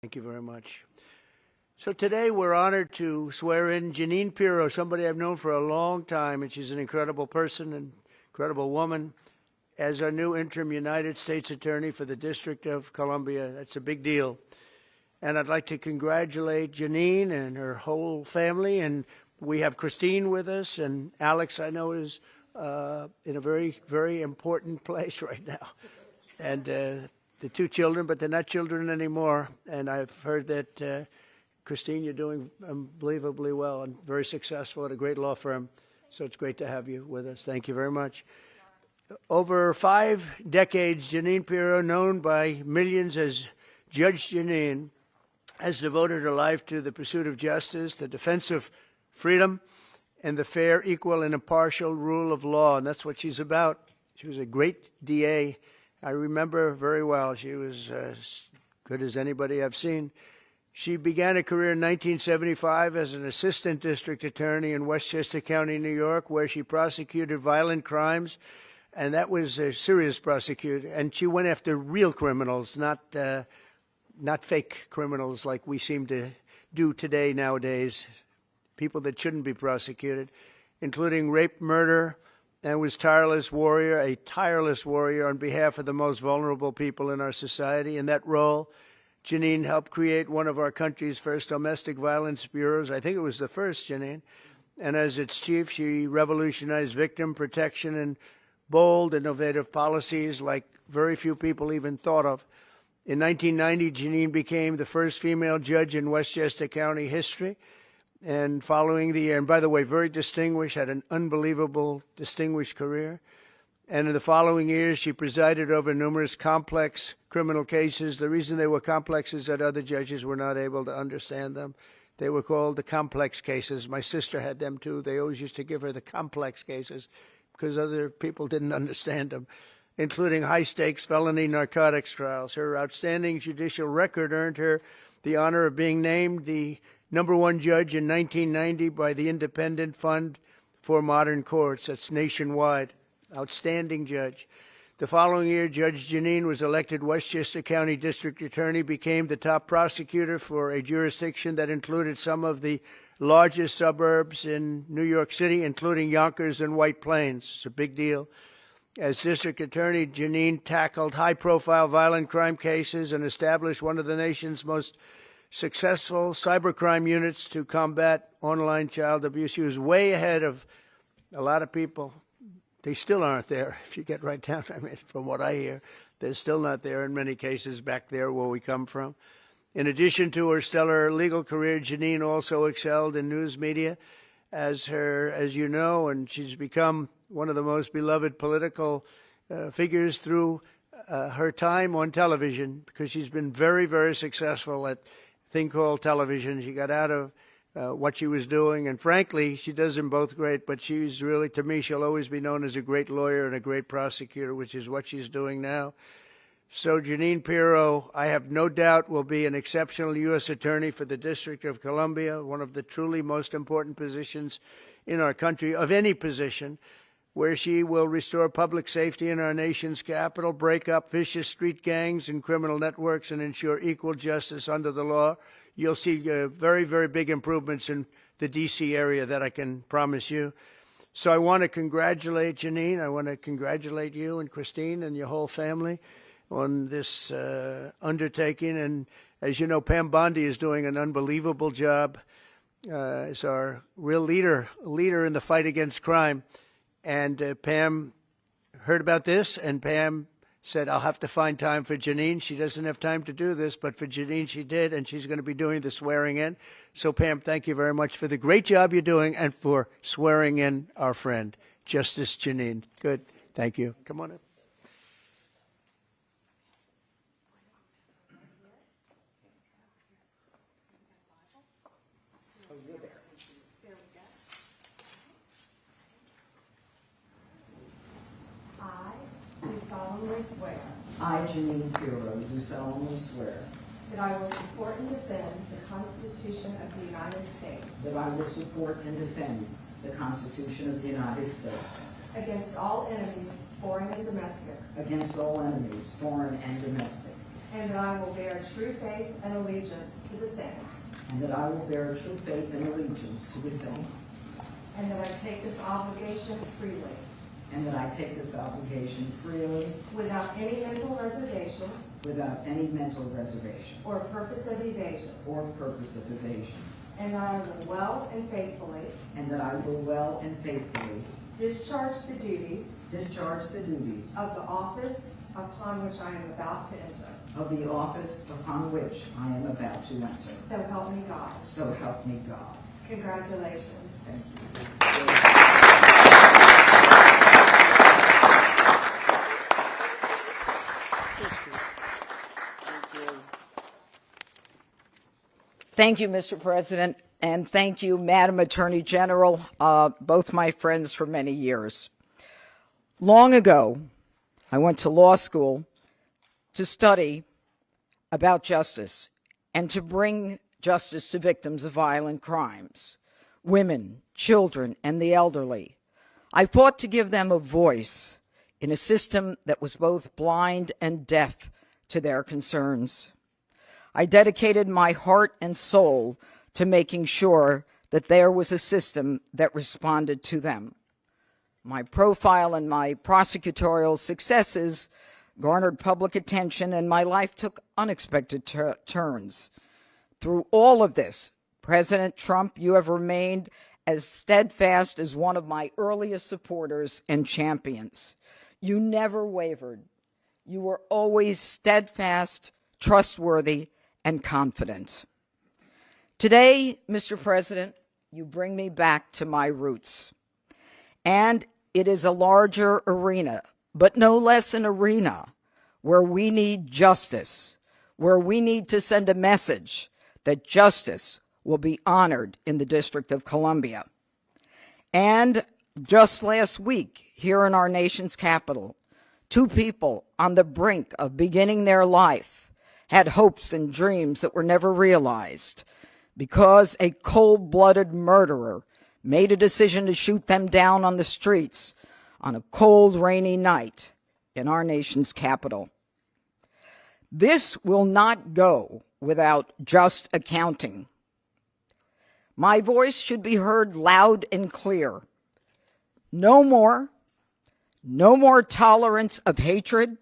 Thank you very much. So today we're honored to swear in Jeanine Pirro, somebody I've known for a long time, and she's an incredible person, an incredible woman, as our new interim United States Attorney for the District of Columbia. That's a big deal. And I'd like to congratulate Jeanine and her whole family. And we have Christine with us, and Alex, I know, is in a very, very important place right now. And the two children, but they're not children anymore. And I've heard that, Christine, you're doing unbelievably well and very successful at a great law firm. So it's great to have you with us. Thank you very much. Over 5 decades, Jeanine Pirro, known by millions as Judge Jeanine, has devoted her life to the pursuit of justice, the defense of freedom, and the fair, equal, and impartial rule of law. And that's what she's about. She was a great DA. I remember her very well. She was as good as anybody I've seen. She began a career in 1975 as an assistant district attorney in Westchester County, New York, where she prosecuted violent crimes, and that was a serious prosecution. And she went after real criminals, not fake criminals like we seem to do today nowadays, people that shouldn't be prosecuted, including rape, murder, and was a tireless warrior on behalf of the most vulnerable people in our society. In that role, Jeanine helped create one of our country's first domestic violence bureaus. I think it was the first, Jeanine. And as its chief, she revolutionized victim protection and bold, innovative policies like very few people even thought of. In 1990, Jeanine became the first female judge in Westchester County history. And following the year, and by the way, very distinguished, had an unbelievable, distinguished career. And in the following years, she presided over numerous complex criminal cases. The reason they were complex is that other judges were not able to understand them. They were called the complex cases. My sister had them too. They always used to give her the complex cases because other people didn't understand them, including high-stakes felony narcotics trials. Her outstanding judicial record earned her the honor of being named the #1 judge in 1990 by the Independent Fund for Modern Courts. That's nationwide. Outstanding judge. The following year, Judge Jeanine was elected Westchester County District Attorney, became the top prosecutor for a jurisdiction that included some of the largest suburbs in New York City, including Yonkers and White Plains. It's a big deal. As District Attorney, Jeanine tackled high-profile violent crime cases and established one of the nation's most successful cybercrime units to combat online child abuse. She was way ahead of a lot of people. They still aren't there, if you get right down. I mean, from what I hear, they're still not there in many cases back there where we come from. In addition to her stellar legal career, Jeanine also excelled in news media as you know, and she's become one of the most beloved political figures through her time on television, because she's been very, very successful at a thing called television. She got out of what she was doing, and frankly, she does them both great, but she's really, to me, she'll always be known as a great lawyer and a great prosecutor, which is what she's doing now. So Jeanine Pirro, I have no doubt, will be an exceptional U.S. Attorney for the District of Columbia, one of the truly most important positions in our country, of any position, where she will restore public safety in our nation's capital, break up vicious street gangs and criminal networks, and ensure equal justice under the law. You'll see very, very big improvements in the D.C. area, that I can promise you. So I want to congratulate Jeanine. I want to congratulate you and Christine and your whole family on this undertaking. And as you know, Pam Bondi is doing an unbelievable job as our real leader in the fight against crime. And Pam heard about this, and Pam said, I'll have to find time for Jeanine. She doesn't have time to do this, but for Jeanine she did, and she's going to be doing the swearing in. So, Pam, thank you very much for the great job you're doing and for swearing in our friend, Justice Jeanine. Good. Thank you. Come on up. Oh, you're there. There we go. I do solemnly swear I, Jeanine Pirro, do solemnly swear that I will support and defend the Constitution of the United States that I will support and defend the Constitution of the United States against all enemies, foreign and domestic, against all enemies, foreign and domestic, and that I will bear true faith and allegiance to the same, and that I will bear true faith and allegiance to the same, and that I take this obligation freely, and that I take this obligation freely, without any mental reservation without any mental reservation or purpose of evasion, or purpose of evasion, and that I will well and faithfully and that I will well and faithfully discharge the duties discharge the duties of the office upon which I am about to enter. of the office upon which I am about to enter. So help me God. So help me God. Congratulations. Thank you. Thank you, Mr. President, and thank you, Madam Attorney General, both my friends for many years. Long ago, I went to law school to study about justice and to bring justice to victims of violent crimes, women, children, and the elderly. I fought to give them a voice in a system that was both blind and deaf to their concerns. I dedicated my heart and soul to making sure that there was a system that responded to them. My profile and my prosecutorial successes garnered public attention, and my life took unexpected turns. Through all of this, President Trump, you have remained as steadfast as one of my earliest supporters and champions. You never wavered. You were always steadfast, trustworthy, and confident. Today, Mr. President, you bring me back to my roots. And it is a larger arena, but no less an arena where we need justice, where we need to send a message that justice will be honored in the District of Columbia. And just last week, here in our nation's capital, two people on the brink of beginning their life had hopes and dreams that were never realized because a cold-blooded murderer made a decision to shoot them down on the streets on a cold, rainy night in our nation's capital. This will not go without just accounting. My voice should be heard loud and clear. No more tolerance of hatred,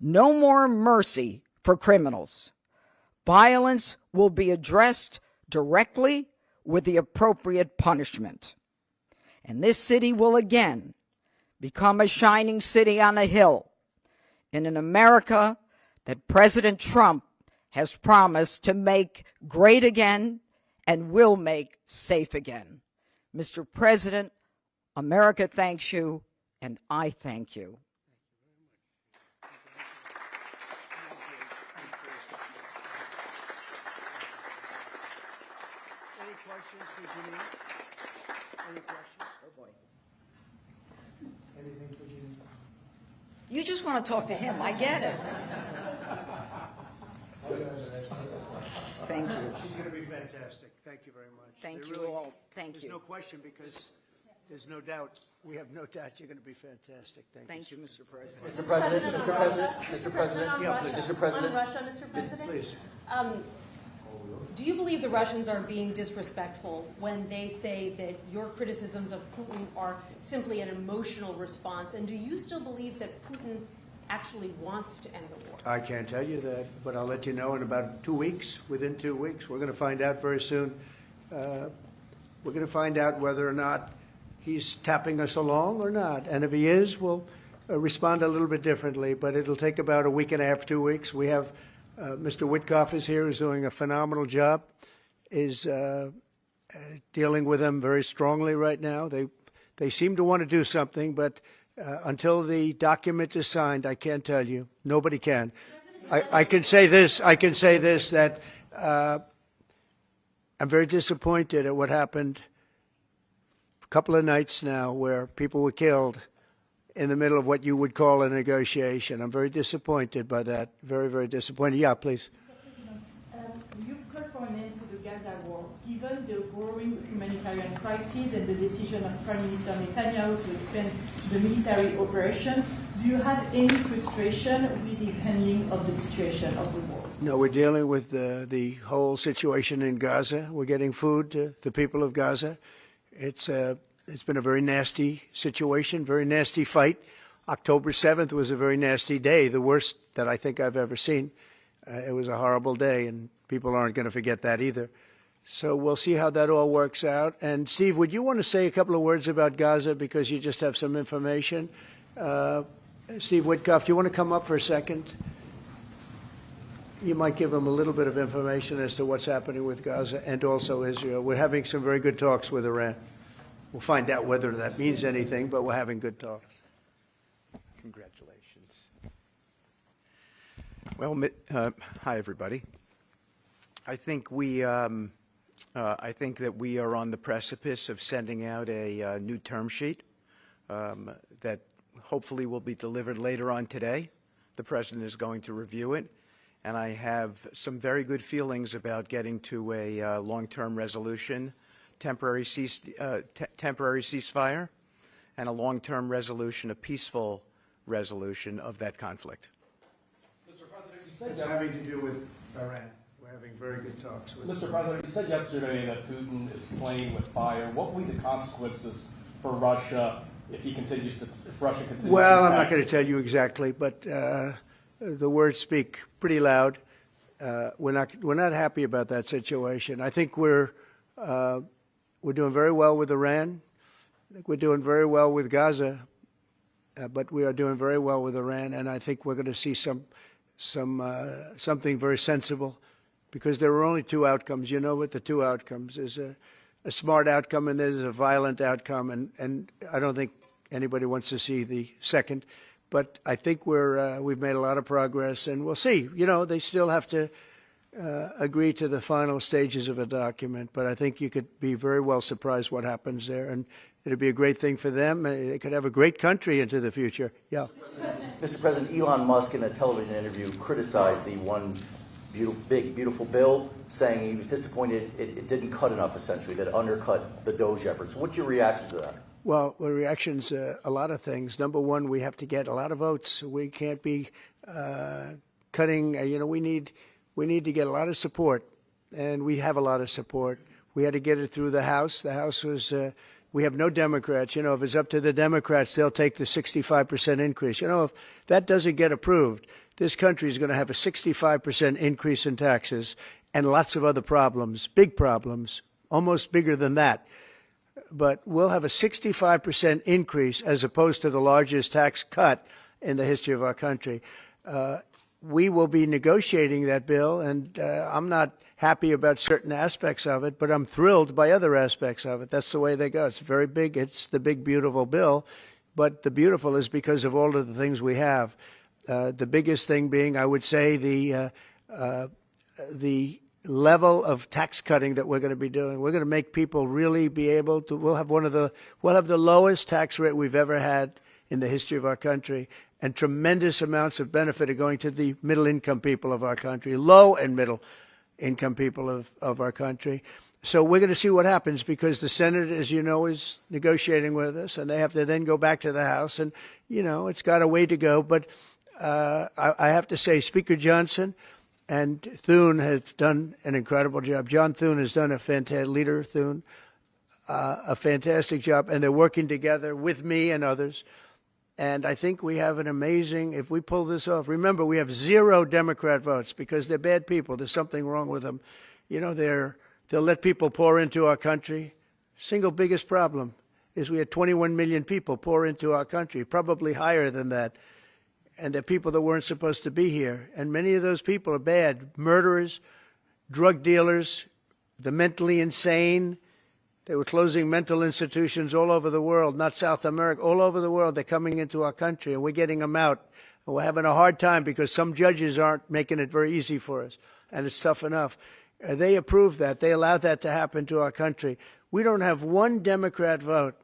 no more mercy for criminals. Violence will be addressed directly with the appropriate punishment. And this city will again become a shining city on a hill in an America that President Trump has promised to make great again and will make safe again. Mr. President, America thanks you, and I thank you. Any questions for Jeanine? Any questions? Oh, boy. Anything for Jeanine? You just want to talk to him. I get it. Thank you. She's going to be fantastic. Thank you very much. Thank There you really- all. Thank There's you. no question because there's no doubt. We have no doubt you're going to be fantastic. Thank you, Mr. President. Mr. President, Mr. President, Mr. President, Yeah, please. Mr. President. On Russia, Mr. President? Please. Do you believe the Russians are being disrespectful when they say that your criticisms of Putin are simply an emotional response? And do you still believe that Putin actually wants to end the war? I can't tell you that, but I'll let you know in about 2 weeks. Within 2 weeks, we're going to find out very soon. We're going to find out whether or not he's tapping us along or not. And if he is, we'll respond a little bit differently. But it'll take about a week and a half, 2 weeks. We have Mr. Witkoff is here, who's doing a phenomenal job, is dealing with them very strongly right now. They seem to want to do something, but until the document is signed, I can't tell you. Nobody can. I can say this. That I'm very disappointed at what happened a couple of nights now, where people were killed in the middle of what you would call a negotiation. I'm very disappointed by that. Very, very disappointed. Yeah, please. You've called for an end to the Gaza war. Given the growing humanitarian crisis and the decision of Prime Minister Netanyahu to expand the military operation, Do you have any frustration with his handling of the situation of the war? No, we're dealing with the whole situation in Gaza. We're getting food to the people of Gaza. It's been a very nasty situation, very nasty fight. October 7th was a very nasty day, the worst that I think I've ever seen. It was a horrible day, and people aren't going to forget that either. So we'll see how that all works out. And Steve, would you want to say a couple of words about Gaza because you just have some information? Steve Witkoff, do you want to come up for a second? You might give them a little bit of information as to what's happening with Gaza and also Israel. We're having some very good talks with Iran. We'll find out whether that means anything, but we're having good talks. Congratulations. Well, hi everybody. I think that we are on the precipice of sending out a new term sheet that hopefully will be delivered later on today. The President is going to review it, and I have some very good feelings about getting to a long-term resolution, temporary ceasefire, and a long-term resolution, a peaceful resolution of that conflict. Mr. President, you said It's having to do with Iran. We're having very good talks with Mr. President, you said yesterday that Putin is playing with fire. What will be the consequences for Russia if Russia continues Well, to I'm not going to tell you exactly, but the words speak pretty loud. We're not happy about that situation. I think we're doing very well with Iran. I think we're doing very well with Gaza, but we are doing very well with Iran, and I think we're going to see something very sensible, because there are only two outcomes. You know what the two outcomes is: a smart outcome and there's a violent outcome, and I don't think anybody wants to see the second. But I think we've made a lot of progress, and we'll see. You know, they still have to agree to the final stages of a document, but I think you could be very well surprised what happens there, and it'll be a great thing for them. They could have a great country into the future. Yeah. Mr. President, Elon Musk in a television interview criticized the one big, beautiful bill, saying he was disappointed it didn't cut enough, essentially, that it undercut the DOGE efforts. What's your reaction to that? Well, the reaction's a lot of things. Number one, we have to get a lot of votes. We can't be cutting. We need to get a lot of support, and we have a lot of support. We had to get it through the House. The House was. We have no Democrats. You know, if it's up to the Democrats, they'll take the 65% increase. You know, if that doesn't get approved, this country is going to have a 65% increase in taxes and lots of other problems, big problems, almost bigger than that. But we'll have a 65% increase as opposed to the largest tax cut in the history of our country. We will be negotiating that bill, and I'm not happy about certain aspects of it, but I'm thrilled by other aspects of it. That's the way they go. It's very big. It's the big, beautiful bill, but the beautiful is because of all of the things we have. The biggest thing being, I would say, the level of tax cutting that we're going to be doing. We're going to make people really be able to. We'll have the lowest tax rate we've ever had in the history of our country, and tremendous amounts of benefit are going to the middle-income people of our country, low and middle-income people of our country. So we're going to see what happens, because the Senate, as you know, is negotiating with us, and they have to then go back to the House, and, you know, it's got a way to go. But I have to say, Speaker Johnson and Thune have done an incredible job. John Thune has done a fantastic job, and they're working together with me and others. And I think we have an amazing, if we pull this off, remember, we have 0 Democrat votes because they're bad people. There's something wrong with them. You know, they'll let people pour into our country. Single biggest problem is we had 21 million people pour into our country, probably higher than that. And they're people that weren't supposed to be here. And many of those people are bad. Murderers, drug dealers, the mentally insane. They were closing mental institutions all over the world, not South America, all over the world. They're coming into our country, and we're getting them out. And we're having a hard time because some judges aren't making it very easy for us, and it's tough enough. They approved that. They allowed that to happen to our country. We don't have one Democrat vote.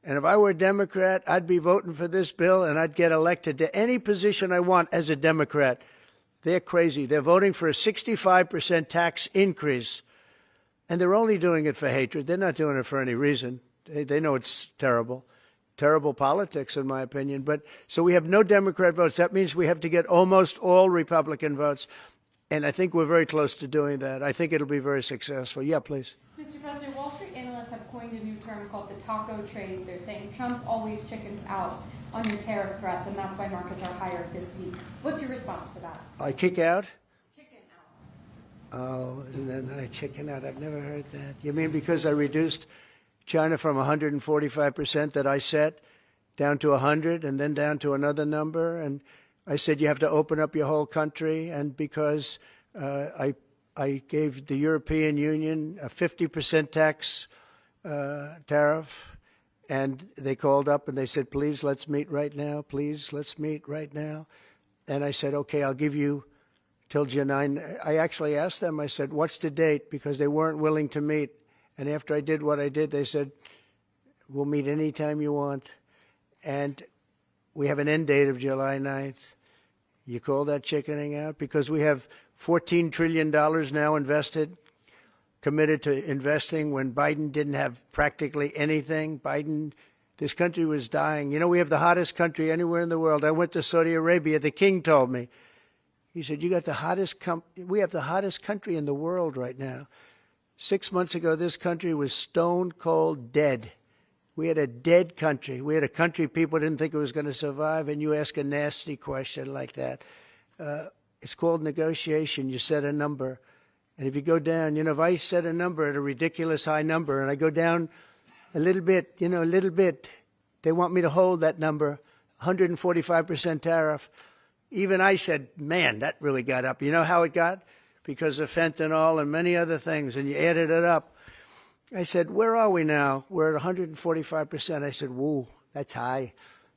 And if I were a Democrat, I'd be voting for this bill, and I'd get elected to any position I want as a Democrat. They're crazy. They're voting for a 65% tax increase. And they're only doing it for hatred. They're not doing it for any reason. They know it's terrible. terrible politics, in my opinion. But so we have no Democrat votes. That means we have to get almost all Republican votes. And I think we're very close to doing that. I think it'll be very successful. Yeah, please. Mr. President, Wall Street analysts have coined a new term called the taco trade. They're saying Trump always chickens out on your tariff threats, and that's why markets are higher this week. What's your response to that? I kick out? Chicken out. Oh, isn't that nice? Chicken out. I've never heard that. You mean because I reduced China from 145% that I set down to 100 and then down to another number? And I said you have to open up your whole country, and because I gave the European Union a 50% tax tariff, and they called up and they said, please, let's meet right now. Please, let's meet right now. And I said, okay, I'll give you till Jeanine. I actually asked them, I said, what's the date? Because they weren't willing to meet. And after I did what I did, they said, we'll meet anytime you want. And we have an end date of July 9th. You call that chickening out? Because we have $14 trillion now invested, committed to investing when Biden didn't have practically anything. This country was dying. You know, we have the hottest country anywhere in the world. I went to Saudi Arabia. The king told me. He said, you got the hottest we have the hottest country in the world right now. 6 months ago, this country was stone cold dead. We had a dead country. We had a country people didn't think it was going to survive, and you ask a nasty question like that. It's called negotiation. You set a number. And if you go down, you know, if I set a number at a ridiculous high number and I go down a little bit, you know, a little bit, they want me to hold that number, 145% tariff. Even I said, man, that really got up. You know how it got? Because of fentanyl and many other things, and you added it up. I said, where are we now? We're at 145%. I said, whoa, that's high.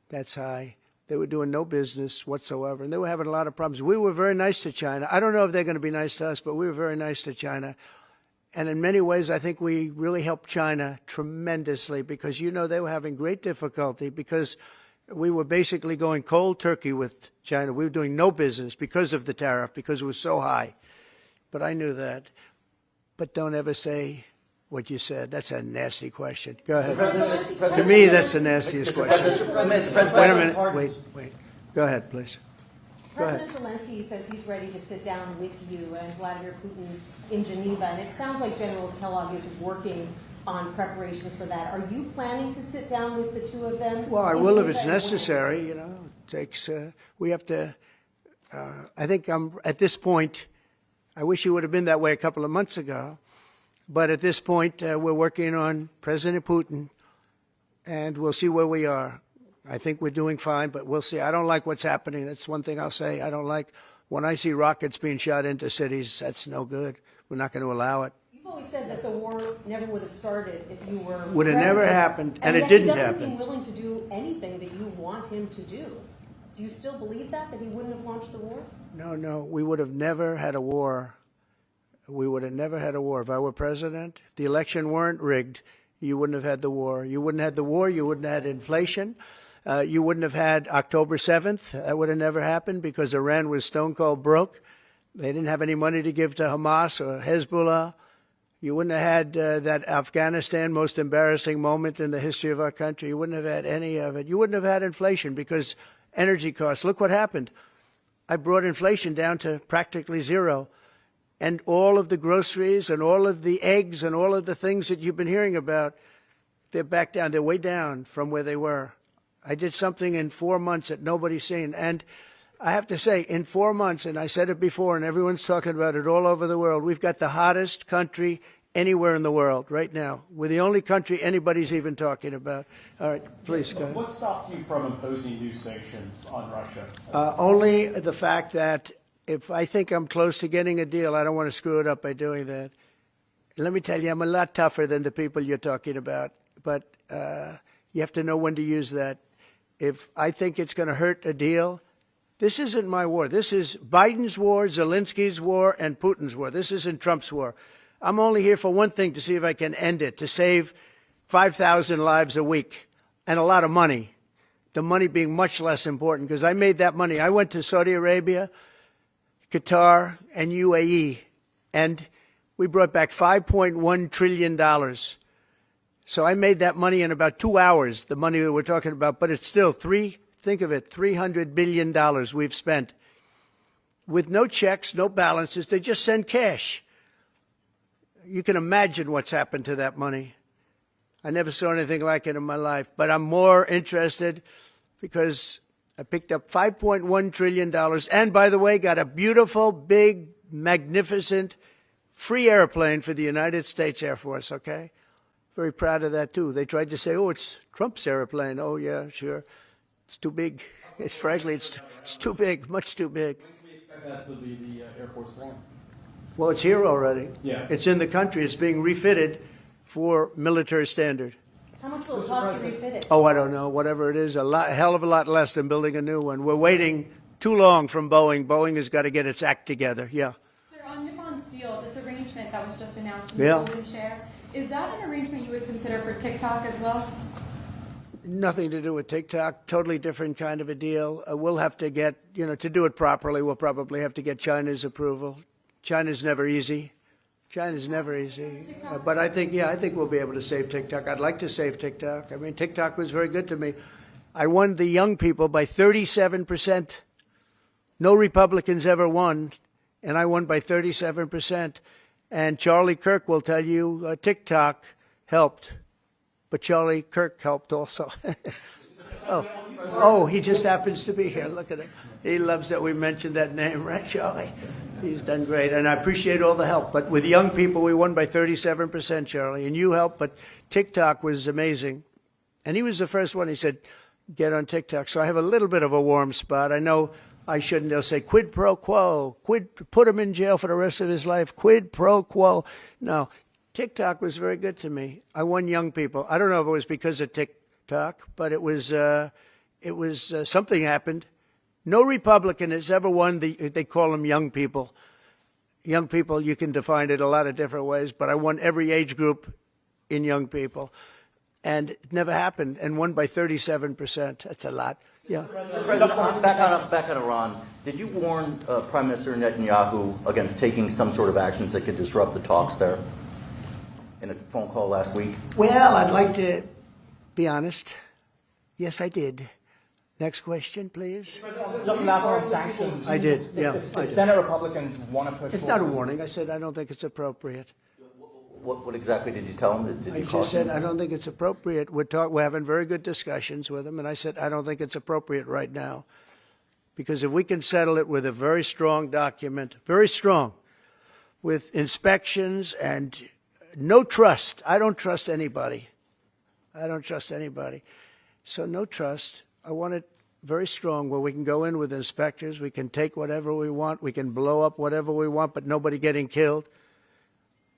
That's high. They were doing no business whatsoever, and they were having a lot of problems. We were very nice to China. I don't know if they're going to be nice to us, but we were very nice to China. And in many ways, I think we really helped China tremendously because, you know, they were having great difficulty because we were basically going cold turkey with China. We were doing no business because of the tariff, because it was so high. But I knew that. But don't ever say what you said. That's a nasty question. Go ahead. Mr. President, To me, that's the nastiest question. Mr. President, Wait a minute. Wait. Go ahead, please. Go ahead. President Zelensky says he's ready to sit down with you and Vladimir Putin in Geneva, and it sounds like General Kellogg is working on preparations for that. Are you planning to sit down with the two of them? Well, I will if it's necessary. You know, it takes. We have to. I think I'm at this point. I wish it would have been that way a couple of months ago, but at this point we're working on President Putin, and we'll see where we are. I think we're doing fine, but we'll see. I don't like what's happening. That's one thing I'll say. I don't like when I see rockets being shot into cities. That's no good. We're not going to allow it. You've always said that the war never would have started if you were Would have never happened, and it yet didn't he doesn't happen. seem willing to do anything that you want him to do. Do you still believe that he wouldn't have launched the war? No. We would have never had a war. We would have never had a war. If I were president, if the election weren't rigged, you wouldn't have had the war. You wouldn't have had the war. You wouldn't have had inflation. You wouldn't have had October 7th. That would have never happened because Iran was stone cold broke. They didn't have any money to give to Hamas or Hezbollah. You wouldn't have had that Afghanistan most embarrassing moment in the history of our country. You wouldn't have had any of it. You wouldn't have had inflation because energy costs. Look what happened. I brought inflation down to practically zero. And all of the groceries and all of the eggs and all of the things that you've been hearing about, they're back down. They're way down from where they were. I did something in 4 months that nobody's seen. And I have to say, in 4 months, and I said it before, and everyone's talking about it all over the world, we've got the hottest country anywhere in the world right now. We're the only country anybody's even talking about. All right, please go ahead. What stopped you from imposing new sanctions on Russia? Only the fact that if I think I'm close to getting a deal, I don't want to screw it up by doing that. Let me tell you, I'm a lot tougher than the people you're talking about, but you have to know when to use that. If I think it's going to hurt a deal, this isn't my war. This is Biden's war, Zelensky's war, and Putin's war. This isn't Trump's war. I'm only here for one thing, to see if I can end it, to save 5,000 lives a week and a lot of money, the money being much less important because I made that money. I went to Saudi Arabia, Qatar, and UAE, and we brought back $5.1 trillion. So I made that money in about 2 hours, the money that we're talking about, but it's still think of it, $300 billion we've spent with no checks, no balances. They just send cash. You can imagine what's happened to that money. I never saw anything like it in my life, but I'm more interested because I picked up $5.1 trillion and, by the way, got a beautiful, big, magnificent, free airplane for the United States Air Force, okay? Very proud of that, too. They tried to say, oh, it's Trump's airplane. Oh, yeah, sure. It's too big. Frankly, it's too big, much too big. When can we expect that to be the Air Force One? Well, it's here already. Yeah. It's in the country. It's being refitted for military standard. How much will it cost to refit it? Oh, I don't know. Whatever it is, a hell of a lot less than building a new one. We're waiting too long from Boeing. Boeing has got to get its act together. Yeah. Sir, on Nippon Steel, this arrangement that was just announced in Yeah. the Golden Share, is that an arrangement you would consider for TikTok as well? Nothing to do with TikTok. Totally different kind of a deal. We'll have to get, to do it properly, we'll probably have to get China's approval. China's never easy. China's never easy. But I think we'll be able to save TikTok. I'd like to save TikTok. I mean, TikTok was very good to me. I won the young people by 37%. No Republicans ever won, and I won by 37%. And Charlie Kirk will tell you TikTok helped, but Charlie Kirk helped also. Oh, he just happens to be here. Look at him. He loves that we mentioned that name, right, Charlie? He's done great, and I appreciate all the help. But with young people, we won by 37%, Charlie, and you helped. But TikTok was amazing. And he was the first one. He said, get on TikTok. So I have a little bit of a warm spot. I know I shouldn't. They'll say quid pro quo, put him in jail for the rest of his life, quid pro quo. No, TikTok was very good to me. I won young people. I don't know if it was because of TikTok, but it was something happened. No Republican has ever won they call them young people. Young people, you can define it a lot of different ways, but I won every age group in young people. And it never happened, and won by 37%. That's a lot. Yeah. President, back on Iran, did you warn Prime Minister Netanyahu against taking some sort of actions that could disrupt the talks there in a phone call last week? Well, I'd like to be honest. Yes, I did. Next question, please. Just on that on sanctions. I did, yeah. If Senate Republicans want to push It's not a warning. I said I don't think it's appropriate. What exactly did you tell him? Did you I just said I don't think it's appropriate. We're having very good discussions with him, and I said I don't think it's appropriate right now. Because if we can settle it with a very strong document, very strong, with inspections and no trust. I don't trust anybody. I don't trust anybody. So no trust. I want it very strong where we can go in with inspectors. We can take whatever we want. We can blow up whatever we want, but nobody getting killed.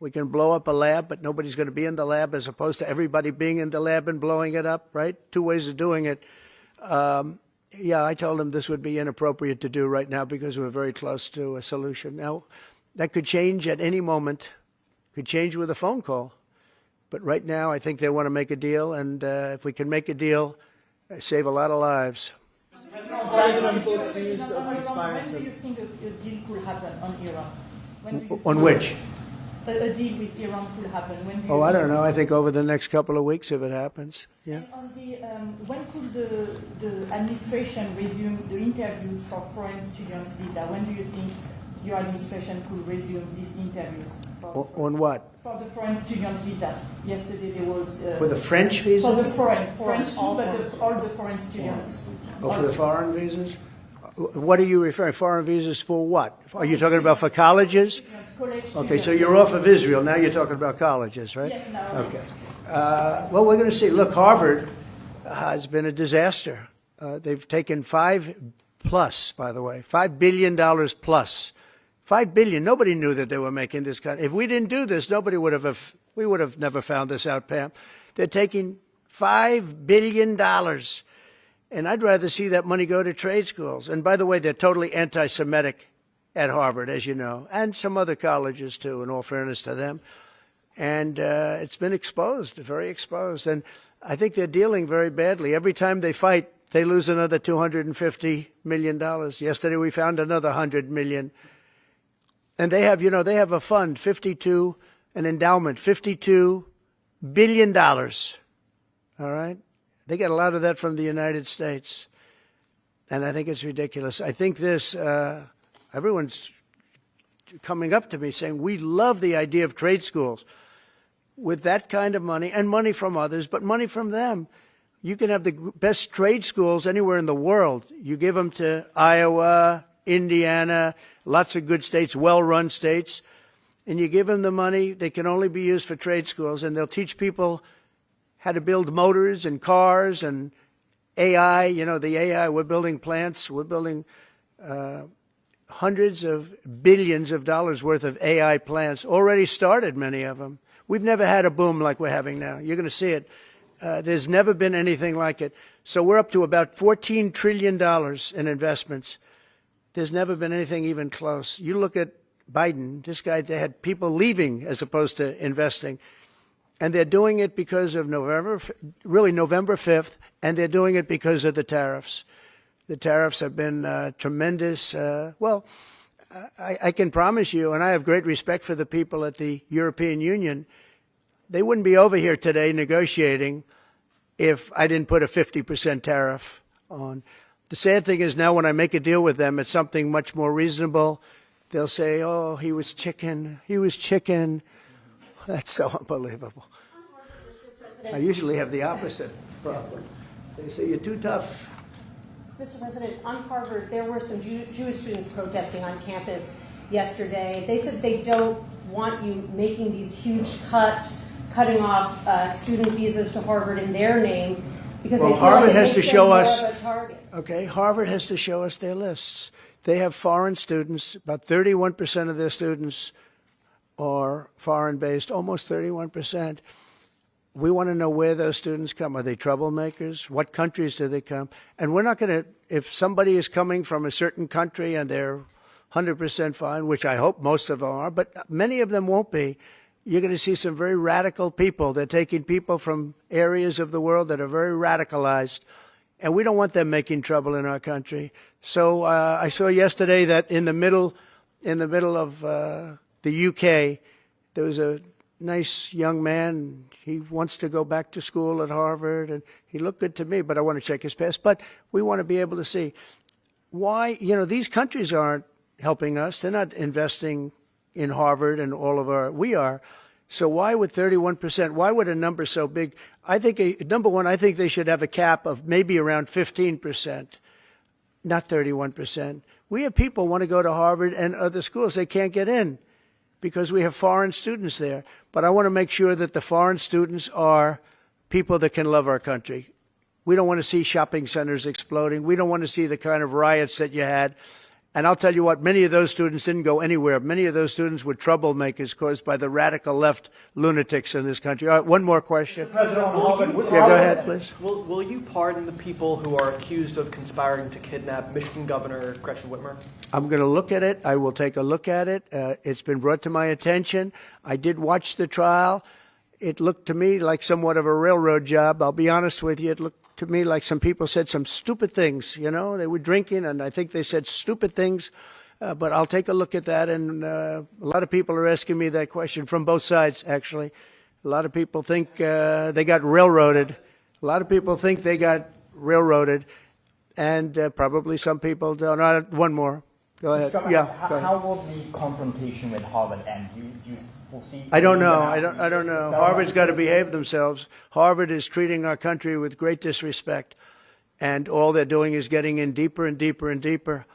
We can blow up a lab, but nobody's going to be in the lab, as opposed to everybody being in the lab and blowing it up, right? Two ways of doing it. Yeah, I told him this would be inappropriate to do right now because we're very close to a solution. Now, that could change at any moment. Could change with a phone call. But right now, I think they want to make a deal, and if we can make a deal, save a lot of lives. When do you think a deal could happen on Iran? On which? A deal with Iran could happen. When do you I don't know. I think over the next couple of weeks if it happens. Yeah. And on the, when could the administration resume the interviews for foreign students' visa? When do you think your administration could resume these interviews? On what? For the foreign student visa. Yesterday there was... For the French visas? For the French too, but all the foreign students. Oh, for the foreign visas? What are you referring? Foreign visas for what? Are you talking about for colleges? Okay, so you're off of Israel. Now you're talking about colleges, right? Yes, now. Okay. Well, we're going to see. Look, Harvard has been a disaster. They've taken $5 billion plus. $5 billion. Nobody knew that they were making this kind. If we didn't do this, we would have never found this out, Pam. They're taking $5 billion. And I'd rather see that money go to trade schools. And by the way, they're totally anti-Semitic at Harvard, as you know, and some other colleges too, in all fairness to them. And it's been exposed, very exposed. And I think they're dealing very badly. Every time they fight, they lose another $250 million. Yesterday we found another $100 million. And they have, they have a fund, an endowment, $52 billion. All right? They get a lot of that from the United States. And I think it's ridiculous. I think this, everyone's coming up to me saying, we love the idea of trade schools. With that kind of money, and money from others, but money from them, you can have the best trade schools anywhere in the world. You give them to Iowa, Indiana, lots of good states, well-run states, and you give them the money. They can only be used for trade schools, and they'll teach people how to build motors and cars and AI. You know, the AI, we're building plants. We're building hundreds of billions of dollars worth of AI plants. Already started, many of them. We've never had a boom like we're having now. You're going to see it. There's never been anything like it. So we're up to about $14 trillion in investments. There's never been anything even close. You look at Biden, this guy, they had people leaving as opposed to investing. And they're doing it because of November 5th, and they're doing it because of the tariffs. The tariffs have been tremendous. I can promise you, and I have great respect for the people at the European Union, they wouldn't be over here today negotiating if I didn't put a 50% tariff on. The sad thing is now when I make a deal with them, it's something much more reasonable. They'll say, oh, he was chicken. He was chicken. That's so unbelievable. I usually have the opposite problem. They say, you're too tough. Mr. President, on Harvard, there were some Jewish students protesting on campus yesterday. They said they don't want you making these huge cuts, cutting off student visas to Harvard in their name, because they feel Harvard like it has makes to them show more us. of a target. Okay, Harvard has to show us their lists. They have foreign students. About 31% of their students are foreign-based, almost 31%. We want to know where those students come. Are they troublemakers? What countries do they come? And we're not going to, if somebody is coming from a certain country and they're 100% fine, which I hope most of them are, but many of them won't be, you're going to see some very radical people. They're taking people from areas of the world that are very radicalized, and we don't want them making trouble in our country. So I saw yesterday that in the middle of the UK, there was a nice young man. He wants to go back to school at Harvard, and he looked good to me, but I want to check his past. But we want to be able to see why, these countries aren't helping us. They're not investing in Harvard and all of we are. So why would 31%, why would a number so big? I think, number one, I think they should have a cap of maybe around 15%, not 31%. We have people who want to go to Harvard and other schools. They can't get in because we have foreign students there. But I want to make sure that the foreign students are people that can love our country. We don't want to see shopping centers exploding. We don't want to see the kind of riots that you had. And I'll tell you what, many of those students didn't go anywhere. Many of those students were troublemakers caused by the radical left lunatics in this country. All right, one more question. President Harvard, Yeah, go ahead, please. Will you pardon the people who are accused of conspiring to kidnap Michigan Governor Gretchen Whitmer? I'm going to look at it. I will take a look at it. It's been brought to my attention. I did watch the trial. It looked to me like somewhat of a railroad job. I'll be honest with you. It looked to me like some people said some stupid things. They were drinking, and I think they said stupid things. But I'll take a look at that. And a lot of people are asking me that question from both sides, actually. A lot of people think they got railroaded. A lot of people think they got railroaded. And probably some people don't. One more. Go ahead. Yeah. Go ahead. How will the confrontation with Harvard end? You foresee? I don't know. I don't know. Harvard's got to behave themselves. Harvard is treating our country with great disrespect, and all they're doing is getting in deeper and deeper and deeper.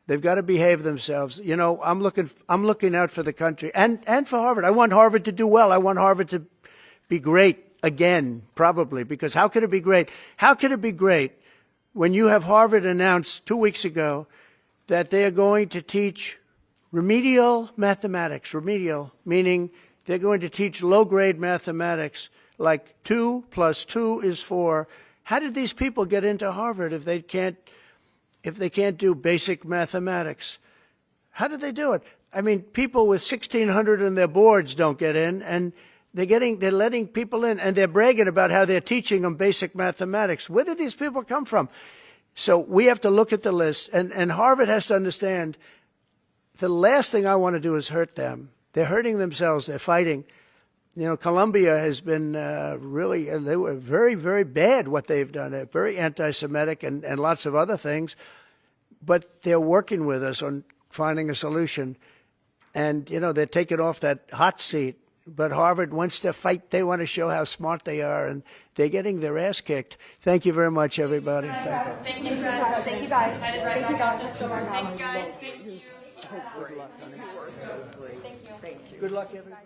They've got to behave themselves. I'm looking out for the country and for Harvard. I want Harvard to do well. I want Harvard to be great again, probably, because how could it be great? How could it be great when you have Harvard announced 2 weeks ago that they are going to teach remedial mathematics, remedial, meaning they're going to teach low-grade mathematics, like 2 + 2 is 4. How did these people get into Harvard if they can't do basic mathematics? How did they do it? I mean, people with 1,600 in their boards don't get in, and they're letting people in, and they're bragging about how they're teaching them basic mathematics. Where did these people come from? So we have to look at the list, and Harvard has to understand the last thing I want to do is hurt them. They're hurting themselves. They're fighting. You know, Colombia has been really, they were very, very bad what they've done. They're very anti-Semitic and lots of other things. But they're working with us on finding a solution. And, you know, they're taking off that hot seat. But Harvard wants to fight. They want to show how smart they are. And they're getting their ass kicked. Thank you very much, everybody. Thank you, guys. Thank you, guys. I did right back out this door. Thanks, guys. Thank you. Good luck, honey. You are so great. Thank you. Thank you. Good luck, everybody.